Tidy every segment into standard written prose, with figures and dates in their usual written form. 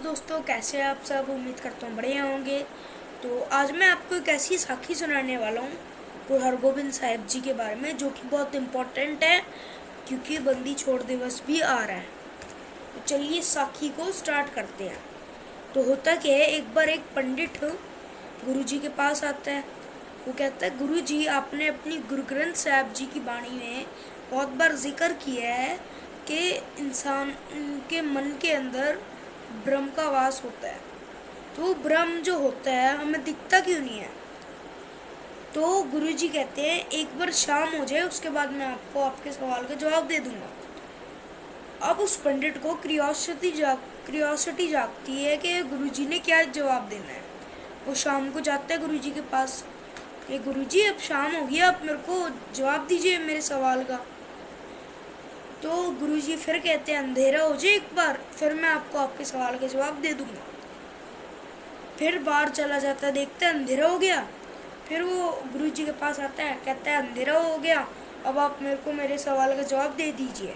दोस्तों, कैसे हैं आप सब। उम्मीद करता हूँ बढ़िया होंगे। तो आज मैं आपको एक ऐसी साखी सुनाने वाला हूँ गुरु हरगोबिंद साहिब जी के बारे में, जो कि बहुत इम्पोर्टेंट है क्योंकि बंदी छोड़ दिवस भी आ रहा है। तो चलिए साखी को स्टार्ट करते हैं। तो होता क्या है, एक बार एक पंडित गुरु जी के पास आता है। वो कहता है, गुरु जी आपने अपनी गुरु ग्रंथ साहिब जी की वाणी में बहुत बार जिक्र किया है कि इंसान के मन के अंदर ब्रह्म का वास होता है। तो ब्रह्म जो होता है हमें दिखता क्यों नहीं है। तो गुरुजी कहते हैं एक बार शाम हो जाए, उसके बाद मैं आपको आपके सवाल का जवाब दे दूंगा। अब उस पंडित को क्रियोसिटी जागती है कि गुरुजी ने क्या जवाब देना है। वो शाम को जाता है गुरुजी के पास कि गुरुजी अब शाम हो गई, आप मेरे को जवाब दीजिए मेरे सवाल का। तो गुरुजी फिर कहते हैं अंधेरा हो जाए एक बार, फिर मैं आपको आपके सवाल का जवाब दे दूंगा। फिर बाहर चला जाता है, देखता है अंधेरा हो गया। फिर वो गुरुजी के पास आता है, कहता है अंधेरा हो गया, अब आप मेरे को मेरे सवाल का जवाब दे दीजिए।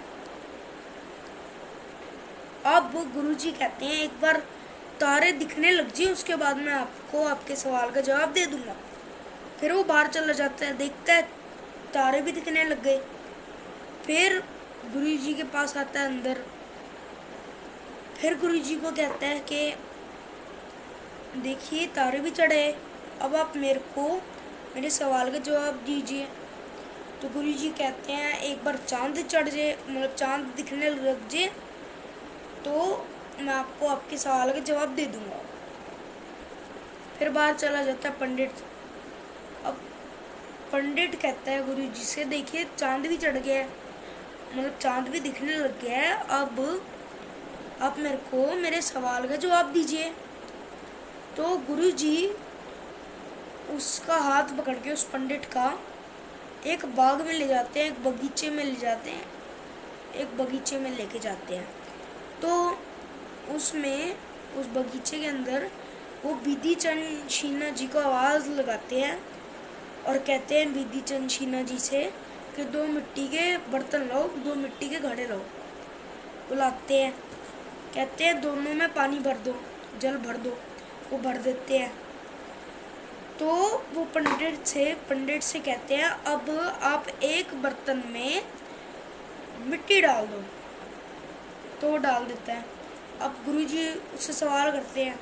अब गुरुजी कहते हैं एक बार तारे दिखने लग जाए, उसके बाद मैं आपको आपके सवाल का जवाब दे दूंगा। फिर वो बाहर चला जाता है, देखता है तारे भी दिखने लग गए। फिर गुरुजी के पास आता है अंदर। फिर गुरुजी को कहता है कि देखिए तारे भी चढ़े, अब आप मेरे को मेरे सवाल का जवाब दीजिए। तो गुरुजी कहते हैं एक बार चांद चढ़ जाए, मतलब चांद दिखने लग जाए, तो मैं आपको आपके सवाल का जवाब दे दूंगा। फिर बाहर चला जाता है पंडित। अब पंडित कहता है गुरुजी से, देखिए चांद भी चढ़ गया है, मतलब चांद भी दिखने लग गया है, अब आप मेरे को मेरे सवाल का जवाब दीजिए। तो गुरुजी उसका हाथ पकड़ के उस पंडित का एक बाग में ले जाते हैं, एक बगीचे में ले जाते हैं, एक बगीचे में लेके जाते हैं। तो उसमें उस बगीचे के अंदर वो विधि चंद शीना जी को आवाज़ लगाते हैं और कहते हैं विधि चंद शीना जी से कि 2 मिट्टी के बर्तन लो, 2 मिट्टी के घड़े लो। बुलाते हैं, कहते हैं दोनों में पानी भर दो, जल भर दो। वो भर देते हैं। तो वो पंडित से कहते हैं अब आप एक बर्तन में मिट्टी डाल दो। तो वो डाल देता है। अब गुरुजी उससे सवाल करते हैं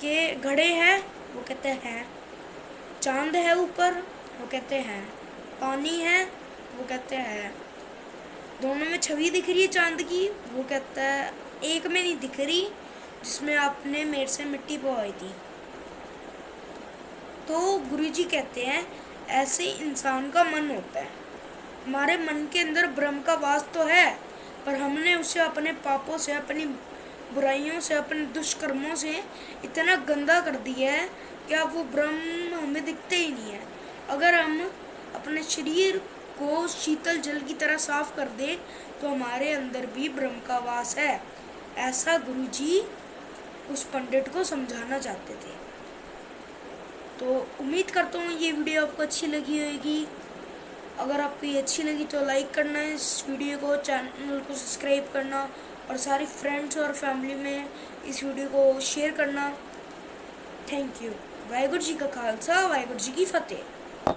कि घड़े हैं, वो कहते हैं। चांद है ऊपर, वो कहते हैं। पानी है, वो कहते हैं। दोनों में छवि दिख रही है चांद की, वो कहता है एक में नहीं दिख रही, जिसमें आपने मेरे से मिट्टी पवाई थी। तो गुरुजी कहते हैं ऐसे इंसान का मन होता है। हमारे मन के अंदर ब्रह्म का वास तो है, पर हमने उसे अपने पापों से, अपनी बुराइयों से, अपने दुष्कर्मों से इतना गंदा कर दिया है कि अब वो ब्रह्म हमें दिखते ही नहीं है। अगर हम अपने शरीर को शीतल जल की तरह साफ कर दें तो हमारे अंदर भी ब्रह्म का वास है। ऐसा गुरुजी उस पंडित को समझाना चाहते थे। तो उम्मीद करता हूँ ये वीडियो आपको अच्छी लगी होगी। अगर आपको ये अच्छी लगी तो लाइक करना इस वीडियो को, चैनल को सब्सक्राइब करना और सारे फ्रेंड्स और फैमिली में इस वीडियो को शेयर करना। Thank you. वाहिगुरू जी का खालसा, वाहिगुरू जी की फतेह।